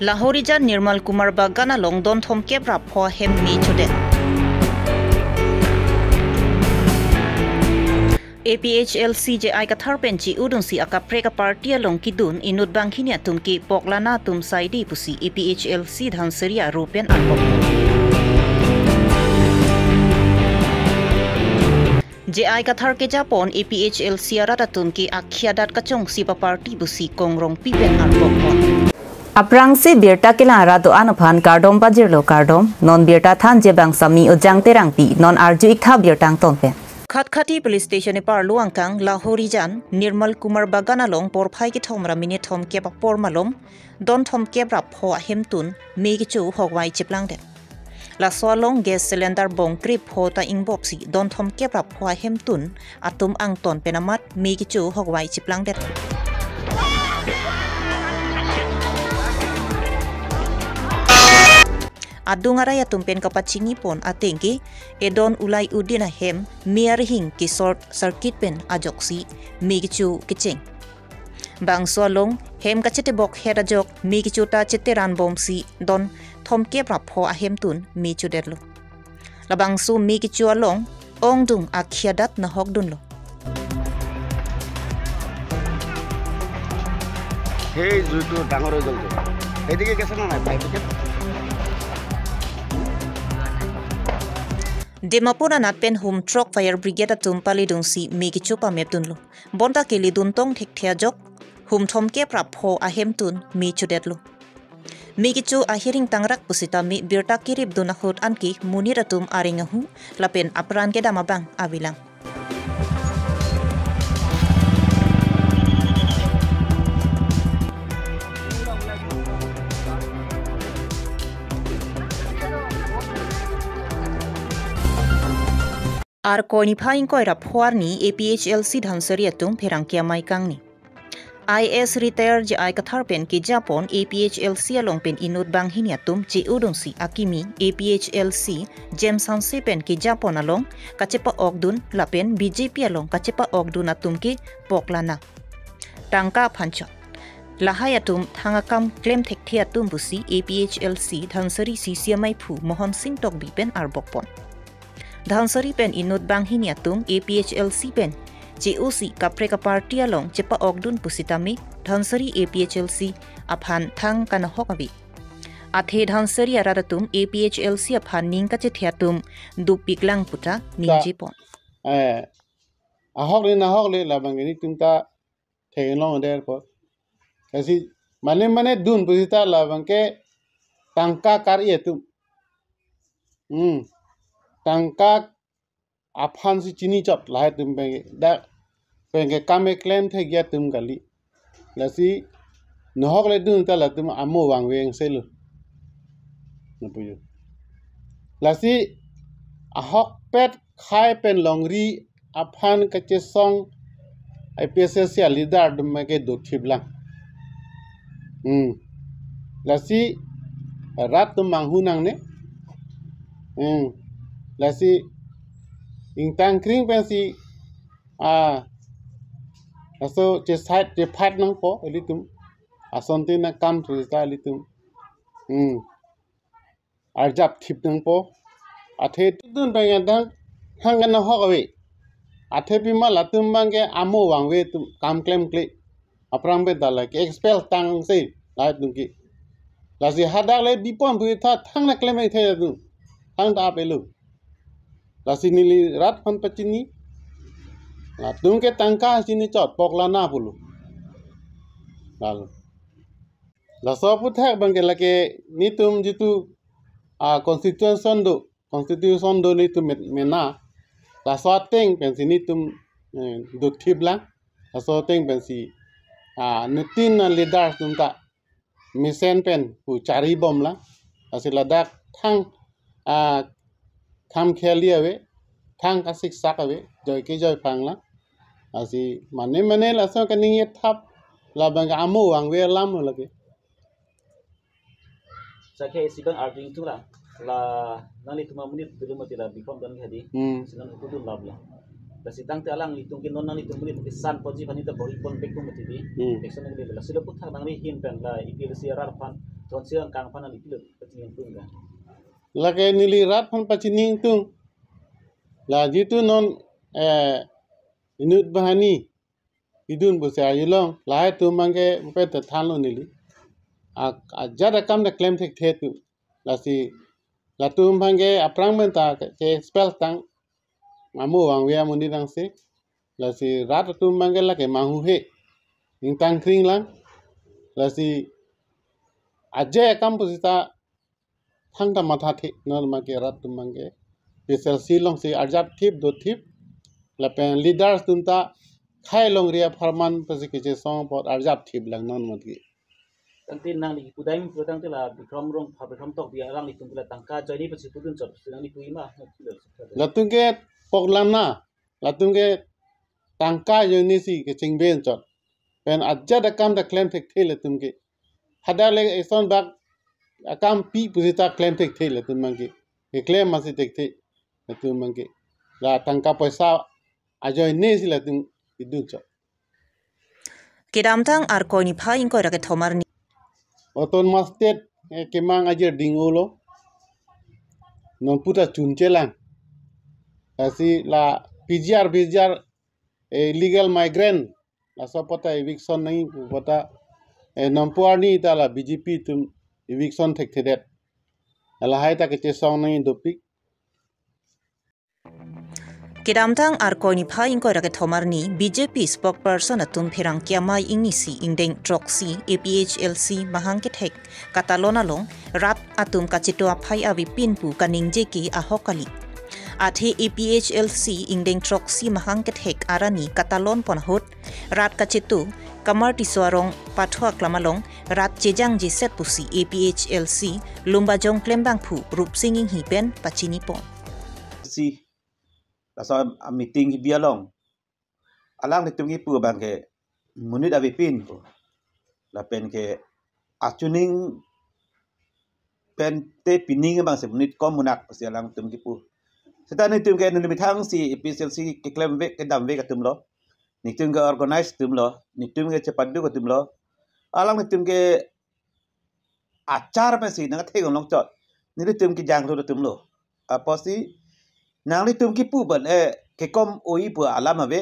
Lahorijan Nirmal Kumar Bagana Longdon Thom Kebra Pho Hem Mi Chude APHLC je ai kathar penchi udun si akapre ka party along kidun inut bangkhini atum ki poklana tum saidi pusi APHLC dhanseria rupen anpok je ai kathar ke japon APHLC arata tum ki akhiadat kachong si pa party busi kongrong pipen anpok Aprang si birta kilara do anuphan kardom bajirlo kardom non birta than je bang sami ojang terang pi non arju ikha birtang tonpe Khatkhati police station e par luangkang Lahorijan Nirmal Kumar Baganalong por phai ki thomra minute thom ke pa por malom don thom ke bra pho hemtun me ki chu hogwai chiplang de la swalong gas cylinder bong krip pho ta ingbop si don thom ke bra pho hemtun atum ang ton penamat me ki chu hogwai chiplang de Adungaraya tumpen kapachingi pon atengki edon ulai udina hem miarhing ki short circuit pen ajoksi migichu kicheng bang swalong hem kachete bok hera jok migichu ta cheteran bomsi don thomke prapho a hem tun mi chuderlo labang su migichu along ongdung akhiadat na hokdun lo hey jutu dangor jolto edige kesana na pai buket Demapura na pen home truck fire brigade atum palidung si migi chupa meptunlo bonta keli duntong thekthia jok hum thomke prapho ahem tun mi chudetlo migi chu ahiring tangrak pusita mi birta kirib duna khut anki munir atum aringahu lapen apran ke damabang abilang Ar koni phaing koi rap ni APHLC dhanseria tum pherangkia mai kangni IS retire je ai kathar pen ki Japon APHLC along pen inut bang hinia tum che udung si akimi APHLC James Hanse pen ki Japon along kachepa ogdun lapen BJP along kachepa ogdun atum ki poklana tangka phancha lahaya tum thangakam claim thekthia tum busi APHLC dhanseri CCMI phu Mohan Singh tok bi pen arbokpon Dhansari pen inut bang hiniatum APHLC pen JOC kapre ka party along chepa ogdun pusitami Dhansari APHLC aphan thang kana hokabi athe Dhansari aradatum APHLC aphan ning ka chethiatum dupiklang puta ninjipon ahok le labang ini tumta thegelong der por kasi mane dun pusita labang ke tangka kar yetum tangka aphan si chini chop lai tum benge da benge kame claim the gya tum gali lasi nohok le dun ta la tum amo wang weng selu napuyo lasi ahok pet khai pen longri aphan ka che song IPSS ya leader dum ke do thiblang lasi rat tum manghunang ne lasi ing tang kring pensi aso che side che phat nang po elitum asonte na kam thista elitum arjap thip nang po athe dun bang dang hangan na hokawe athe pi mala tum bangge amo wangwe tum kam claim kle aprang be dala ke expel tang se la tum ki lasi hadale bipon bu tha thang na claim ai the du thang da pelu lasi nili rat pan pachini la tungke tangka sini chot poklana pulu lalu la so puthak bangke lake nitum jitu constitution do nitum mena la so teng pensi nitum do thibla la so teng pensi nutin leader tumta misen pen pu chari bomla asila dak thang tham kheli ave thang ka sik sak ave joy ke joy pangla asi mane la so kaning ye thap la bang amu wang we lam no lage sakhe sikan arting tula la nani tuma munit dulu mati la bikom dan hadi sinan ko dum labla kasi tang te alang litung kin non nani tum munit san poji pani ta bori kon pek tum mati di ekson ngi la sila putha nang ri hin pen la IPLC rar pan thon siang kang panan ipiluk pacining tung kan lagi nili rat pun pacining tung la jitu non inut bahani idun bose ayulong lai tu mangke pet thanlo nili a jada kam da claim thek the tu la si la tu mangke aprang men ta ke spell tang mamu wang wia mundi dang se la si rat tu mangke la ke mahu he ning tang kring lang la si aje kam posita thang da matha the non mangke rat tu mangke special silong si arjap thip do thip la pen leaders tunta khai long ria farman pasike che song pot arjap thip lang non mati tangti nang ni pudai mi putang tela bikram rong pha bikram tok bia rang ni tung la tangka joini paci pudun chot sinang ni puima latunge poklamna latunge tangka yoni si ke chingben chot pen ajja da kam da claim thek thele tumke hadale eson bak akam pi pusita claim thek thele tumangke ke claim masi thek the tumangke la tangka paisa ajoy ne si la tum idun chot Kidamtang ar koini phaing ko rake thomar ni oton mastet kemang ajer dingolo non puta chunchelang asi la PGR illegal migrant la sapota eviction nahi pata nampuani ta la BJP tum eviction thek thedet ala hai ta ke song nahi dopik Kidamtang ar koini phaing ko rake thomar ni BJP spokesperson atum pherang kiamai ingisi ingdeng troxy APHLC mahangke thek katalona long rat atum kachitwa phai awi pinpu kaningje ki ahokali athe APHLC ingdeng troxy mahangke thek arani katalon ponhut rat kachitu kamarti swarong pathwa klamalong rat chejang ji set pusi APHLC lumbajong klembang phu rup singing hi pen pachini pon si so meeting bialong alang ni tungi pu bang ke munit avi pin pu la pen ke atuning pen te pining bang se munit komunak si alang tungi pu seta ni tum ke ni bithang si PCLC ke claim ve ke dam ve ka tum lo ni tum ke organize tum lo ni tum ke chepadu ka tum lo alang ni tum ke achar pa si na the long chot ni tum ki jang ro tum lo aposi nang li tum ki pu ban ke kom oi pu alama ve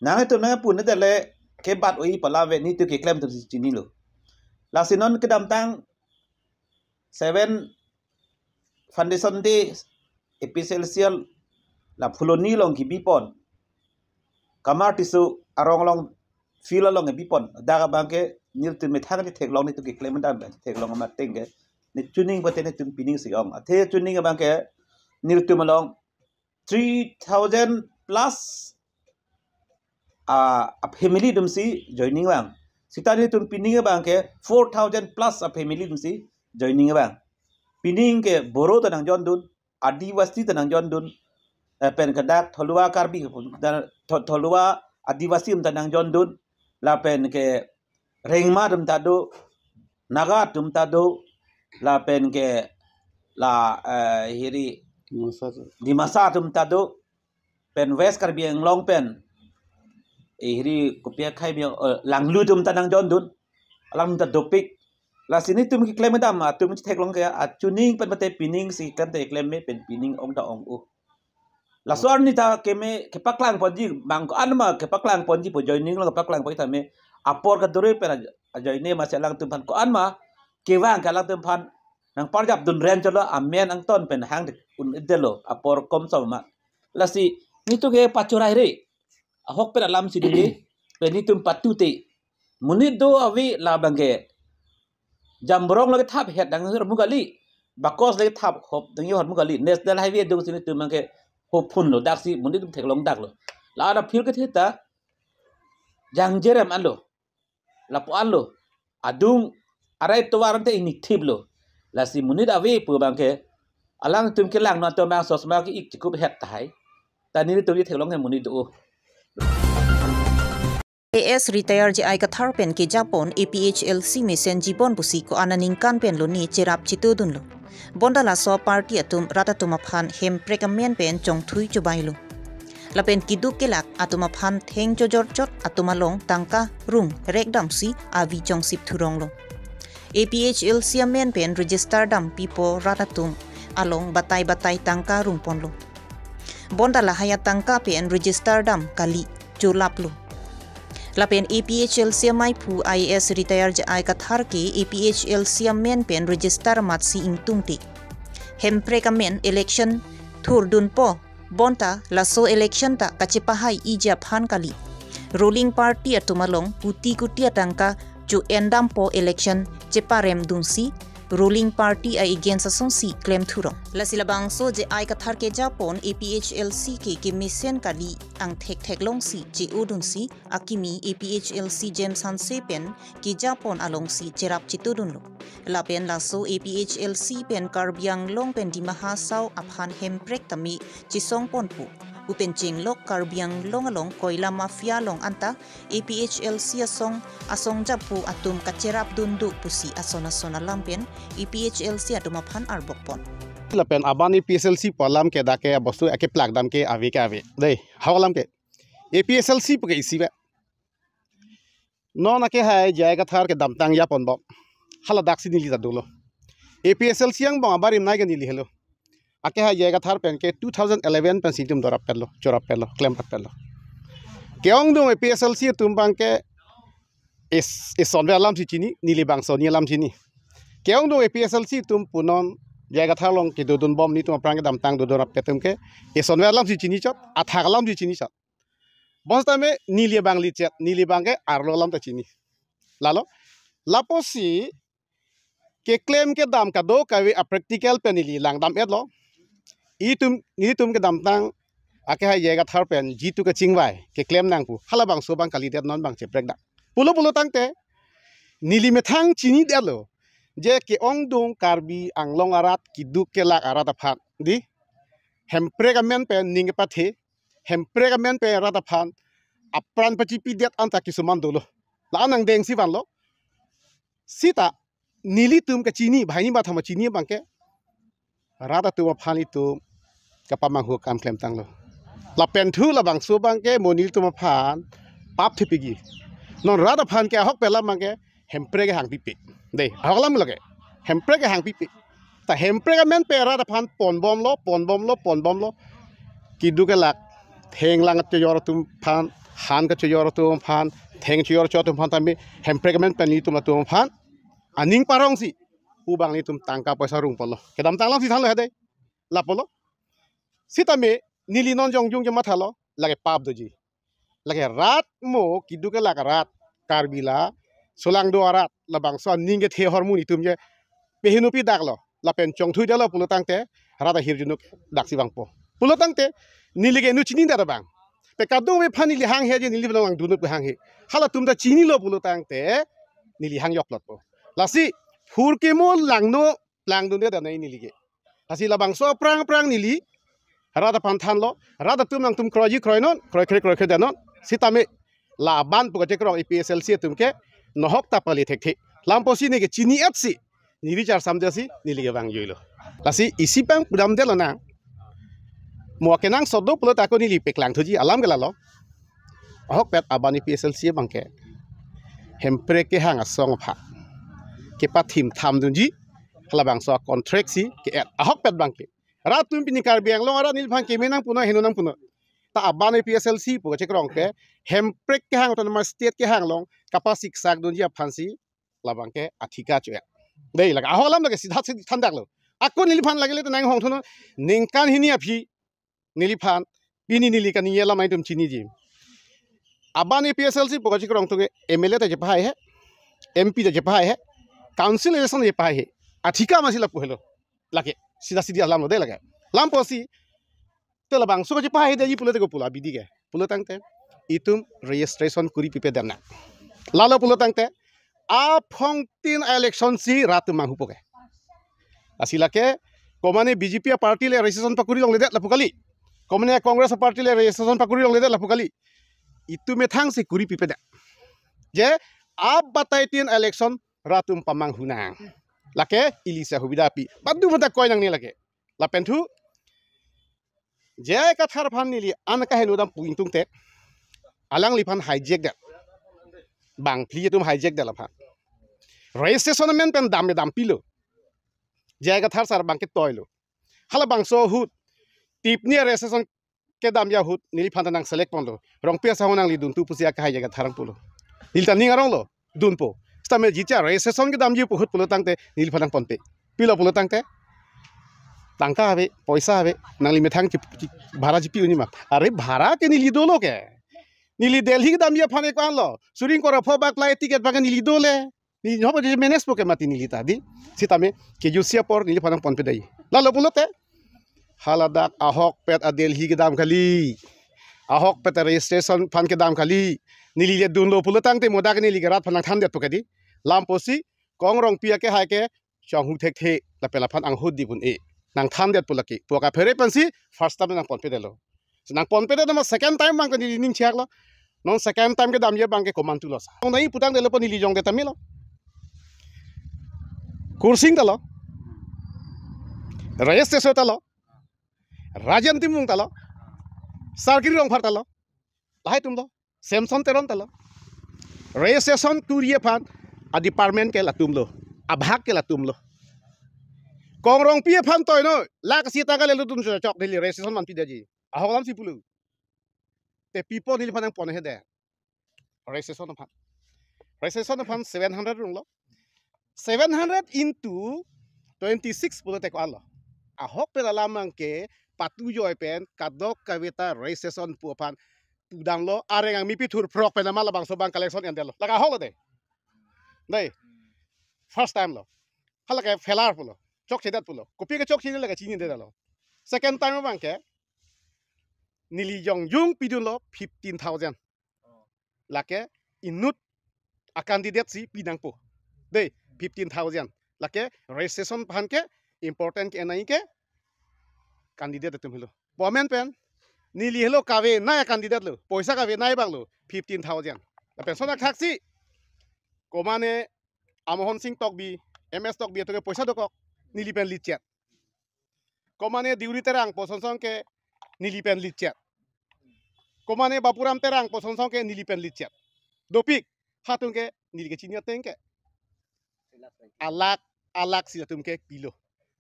nang li tum na pu na le ke bat oi pa la ve ni tu ke claim tu si ni lo la sinon ke dam tang 7 foundation de episcopal la fuloni long ki bipon kamar tisu arong long fila long e bipon daga bangke nil tu me thang ni thek long ni tu ke claim dan thek long ma tenge ni tuning ba te ni tum pining si ong athe tuning bangke nil tu malong 3,000 plus a family dum si joining bang sitani tum pining bang ke 4,000 plus a family dum si joining bang pining ke boro tanang jon dun adivasi tanang jon dun pen kadak tholua karbi tholua adivasi tanang jon dun la pen ke rengma dum tado naga dum tado la pen ke la hiri di masa tum tado pen west karbiang long pen hiri kopia khai biang langlu tum tanang jon dun alang ta dopik la sini tum ki claim dam tum thek long ke tuning pen pate pining si kan te claim me pen pining ong ta ong u la sor ni ta ke me ke paklang ponji bang ko anma ke paklang ponji po joining lo ke paklang po ta me apor ka dure pen joine ma selang tum pan ko anma ke wang ka lang tum pan nang parjap dun ren cholo amen ang ton pen hang un idelo apor kom sama la si ni tu ke pachurai re ahok pen alam si dile pen ni tum patute munit do awi la bangke jambrong lagi thap het dang hor mugali bakos lagi thap hop dang hor mugali national highway do sini tum bangke hop phun lo dak si munit tum theklong dak lo la ada phil ke thita jang jerem alo la po alo adung arai to warante ini thiblo la si munit awi pu bangke alang tum ke lang no to bang sosma ki ik chikup het tai tani tum ni theklong he munit do AS retire ji ai ka tharpen ki Japon APHLC mission jibon busi ko ananing kan pen lo ni cherap chitu dun lo bondala so party atum ratatuma phan hem prekamen pen chong thui chubai lo lapen kiduk kelak atuma phan theng chojor chot atuma long tangka rung rekdam si avi chong sip thurong lo APHLC men pen register dam pipo ratatum along batai tangka rumpon lo. Bonda la hayat tangka pen register dam kali julap lo. Lapen APHLC mai pu IAS retire ja ai kathar ke APHLC men pen register mat si ingtungti. Hempre kamen election thur dun po bonta laso election ta kachipahai ija phan kali. Ruling party atumalong kuti tangka ju endam po election ceparem dunsi ruling party ai against asonsi claim thuro la silabang so je ai kathar ke japon APHLC ke mission kali ang thek long si je udunsi akimi APHLC James Hanse pen ki japon along si cherap chitudun lo la pen la so APHLC pen karbyang long pen di mahasau aphan hemprek tami chisong pon pu upen ching lok karbyang long along koila mafia long anta APHLC asong japu atum kacherap dundu pusi asona lampen APHLC atumaphan arbokpon lapen abani PSLC palam ke dake bostu ake plak dam ke ave dei hawalam ke APSLC pake isibe non ake hai jaiga thar ke dam tang ya ponbo hala daksi nili dadulo APSLC yang bang abarim nai ke nili hello ake hai jaiga thar pen ke 2011 pen situm dorap pello chorap pello claim pello keong dong APSLC tumbang ke is sonwe alam si chini nili bang soni alam chini keong dong APSLC tum punon jaiga thar long ke dodon bom ni tum prang ke dam tang dodon ap petum ke is sonwe alam si chini chot athak alam si chini chot bos tame nili bang li chet nili bang ke arlo alam ta chini lalo laposi ke claim ke dam ka do ka we a practical penili lang dam etlo itum ke dam tang ake hai jaiga thar pen jitu ke chingwai ke claim nang pu hala bang so bang kali det non bang che break da pulo tang te nili methang chini det lo je ke ong dong karbi anglong arat ki du ke lak arat aphat di hempre ka men pen ning pathe hempre ka men pe arat aphan apran pachi pi det anta ki suman dolo la nang deng si van lo sita nili tum ke chini bhaini ba thama chini bang ke rata tu phani tu kapamang hu kam klem tang lo la pen thu la bang so bang ke monil tu ma phan pap thipigi non rata phan ke hok pela mang ke hempre ke hang pipi de hoklam lage hempre ke hang pipi ta hempre ke men pe rata phan pon bom lo ki du ke lak theng lang te yor tum phan han ka che yor tum phan theng che yor cho tum phan tami hempre ke men pen ni tum la tum phan aning parong si ubang ni tum tangka paisa rung polo kedam tanglam si thalo hade la polo sitame nili non jong jung jama thalo lage pap doji lage rat mo kidu ke lage rat karbila solang do arat labang so ninge the hormoni tum je pehinupi daklo la pen chong thui dalo pulo tangte rata hirjunuk daksi bang po pulo tangte nili ge nu chini da bang pe kadu me phani li hang he je nili bang dunuk hang he hala tum da chini lo pulo tangte nili hang yok lot po lasi furke mo langno lang dun da nai nili ge lasi labang so prang nili rata panthan lo rata tum nang tum kroy non kroy da non sitame la ban pu ke krong APSLC tum ke nohok ta pali thek lamposi ne ke chini atsi nili char samdasi nili ge bang yoilo lasi isi pang pudam de lo na mo ke nang sodo pulo ta ko nili peklang thoji alam gela lo ahok pet abani PSLC bang ke hempre ke hang asong pha ke pathim tham dunji halabang so contract si ke ahok pet bang ke ratum pini kar biang long ara nil phang ke menang puno henonang puno ta abane PSLC pu che krong ke hemprek ke hang autonomous state ke hang long kapasik sak dunji phansi labang ke athika che dei laga aholam laga sidha thandak lo akko nil phan lagele to nang hong thono ningkan hinia phi nil phan pini nili kan yela mai tum chini ji abane PSLC pu che krong to ke MLA ta je phai hai MP ta je phai hai council election je phai hai athika masila pu helo lage sida alam lo de lage lamposi to labang so je phai de ji pulo te ko pula bidi ge pulo tangte itum registration kuri pipe damna lalo pulo tangte a phong tin election si rat mang hupoke asila ke komane BJP party le registration pakuri long le de lapukali komane congress party le registration pakuri long le de lapukali itu me thang si kuri pipe da je ab batai tin election ratum pamang hunang lake ilisa hubida pi badu mata koy nang ni lake la pentu je ka thar phan nili an ka helu dam puing tung te alang li phan hijack da bang pli tum hijack da la pha registration men pen dam pilo jaga thar sar bangke toilo hala bangso hut tip ni registration ke dam ya hut nili phanta nang select pondo rong pia sa honang li dun tu pusia ka jaga tharang pulo nil tan ninga rong lo dun po stame jicha registration ke dam ji pu hut pulo tangte nil phanang ponpe pilo pulo tangte tangka habe poisa habe nang li methang bhara ji piuni ma are bhara ke nili dolo ke nili delhi ke dam ya phane kan lo suring kora pho bak flight ticket bagan nili dole ni hobo je menes poke mati nili tadi sitame ke jusia por nili phanang ponpe dai lalo pulote haladak ahok pet a delhi ke dam kali ahok pet registration phan ke dam kali nili le dunlo pulotang te modak nili garat phanang tham det pokadi lamposi kongrong pia ke hai ke chong hu thek the la pela phan ang hud dibun e nang tham det pulaki poka phere pansi first time nang ponpe delo nang ponpe de ma second time bang nili ning chak lo non second time ke dam ye bang ke command tulos nong nai putang delo pon nili jong de tamilo kursing talo registration talo Rajan timung talo, sarkiri rong phar talo, lahai tum lo, Samson teron talo, registration kurie phan, a department ke latum lo, a bhag ke latum lo, kong rong pie phan toy no, lak sita ka lelu tum chok dili registration man pidaji, a holam si pulu, te people nili phan ang pon he de, registration phan 700 rong lo, 700 into 26 puluh tek alo, a hok pe lamang ke patu joy pen kadok kawita registration puapan tudang lo areng ang mipi tur prok pen nama labang sobang collection yang delo laga holiday dai first time lo hala ke felar pulo chok chedat pulo kopi ke chok chini laga chini de delo second time bang ke nili jong jung pidun lo 15,000 lake inut a candidate si pidang po dai 15,000 lake registration pan ke important ke nai ke candidate tum hilo bomen pen nili hilo kawe na candidate lo poisa kawe nai bang lo 15,000 la pen sona taxi komane amohon sing tok bi ms tok bi to poisa dokok nili pen lichet komane diuri terang poson song ke nili pen lichet komane bapuram terang poson song ke nili pen lichet dopik hatung ke nili ke chinya tengke alak silatum ke kilo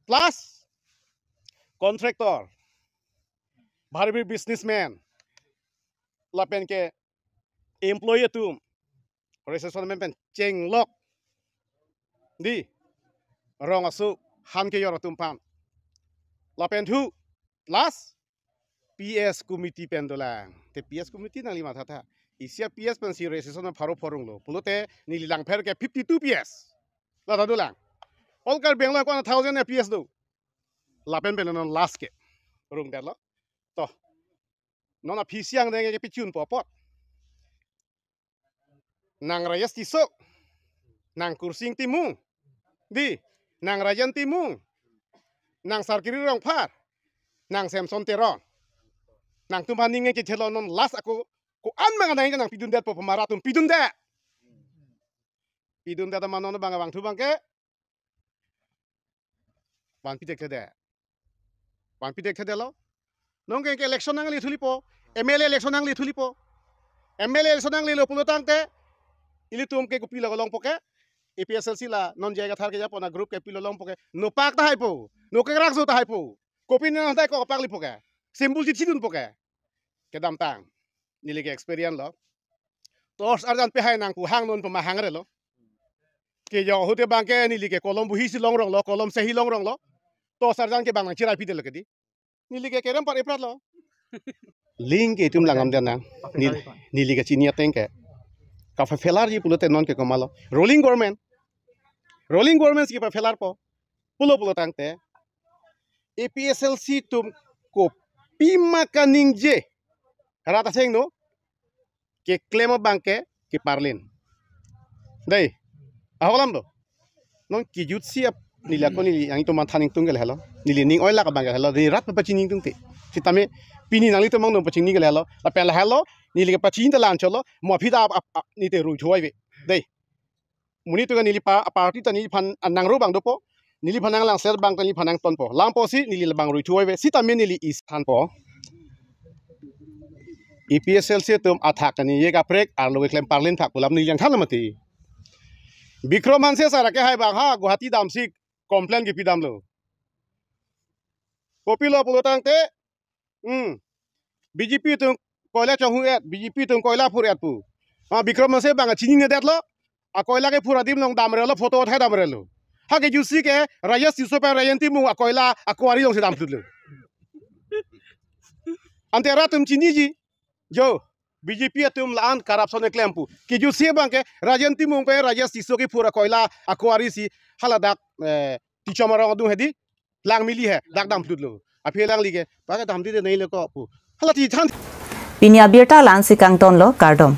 plus contractor, bharbi businessman, lapen ke employee tum, registration men cheng lok, di, rong asu han ke yor tum pan, lapen tu, plus PS committee pendolang, te PS committee nang lima thata, isia PS pensi registration pharo phorung lo, pulote nililang pher ke 52 PS, la thadulang, olkar bengla ko 1000 PS do. Lapen penon last ke rung delo to nona pisiang denge ke pichun popot nang rayas tisok nang kursing timung di nang rajan timung nang sarkiri rong phar nang Samson teron nang tumhan ninge ke thelo non last aku ko an manga nang nang pidun det pop maratum pidun da manon banga bang tu bangke ban pitek de Wan pidek thedelo nong ke election nang li thulipo MLA election nang li thulipo MLA election nang li lo pulotang te ili tum ke kupi long poke APSLC la non jaga thar ke japona group ke pilo long poke no pak ta haipo no ke rak zo ta haipo kopi na ta ko pak li poke simbol ji chidun poke ke dam tang nili ke experience lo tos arjan pe hai nang ku hang non pa ma hang re lo ke yo hote bang ke nili ke kolom bu hi si long rong lo kolom se hi long rong lo to sarjan ke bang chirai pide lokedi nili ke kerem par iprat lo link ke tum langam dana nili ke chinia tengke ka fa felar ji pulote non ke komalo rolling government ki pa felar po pulo tangte APSLC tum ko pima kaning je rata seng no ke claim banke ke parlin dai aholam do non ki jutsi nili ako nili yang itu mantan yang tunggal hello nili ning oil ka banggal hello ni rat pa chining tungte sitame pini nang itu mang no paching ninggal hello la pel hello nili ka paching talan cholo mo phida ni te ru thoi be dei muni tu ka nili party ta ni phan nang ro bang do po nili phanang lang ser bang ta ni phanang ton po lam po si nili bang ru thoi be sitame nili is than po EPSLC tum athak ni ye ka prek arlo claim parlin thak pulam nili yang than lamati Bikram मानसे सारा के हाय बांग हा गुवाहाटी दामसी कॉम्प्लेन की पिदाम लो पोपिलो पुलोतांते बीजेपी तुम कोयला चाहूँ बीजेपी तुम कोयला पूरे पू हाँ बिक्रम मानसे बांग चीनी ने देख लो आ कोयला के पूरा दिन लोग दाम लो फोटो उठाए दाम लो हाँ के जूसी के राजेश सिसो पे रायंती मु कोयला अक्वारी लोग से दाम तुले अंतेरा तुम चीनी जी जो बीजेपी तुम लान करप्शन क्लेम पू कि जो से बांग के राजंती मुंग पे राजेश सिसो की पूरा कोयला अक्वारी सी हला दाग टीचर मरा दू हेदी लांग मिली है दाग दाम तुले अफे लांग ली के बागे दाम दी नहीं ले को हला ती थान Pinya Birta Lan Sikang Tonlo Kardom.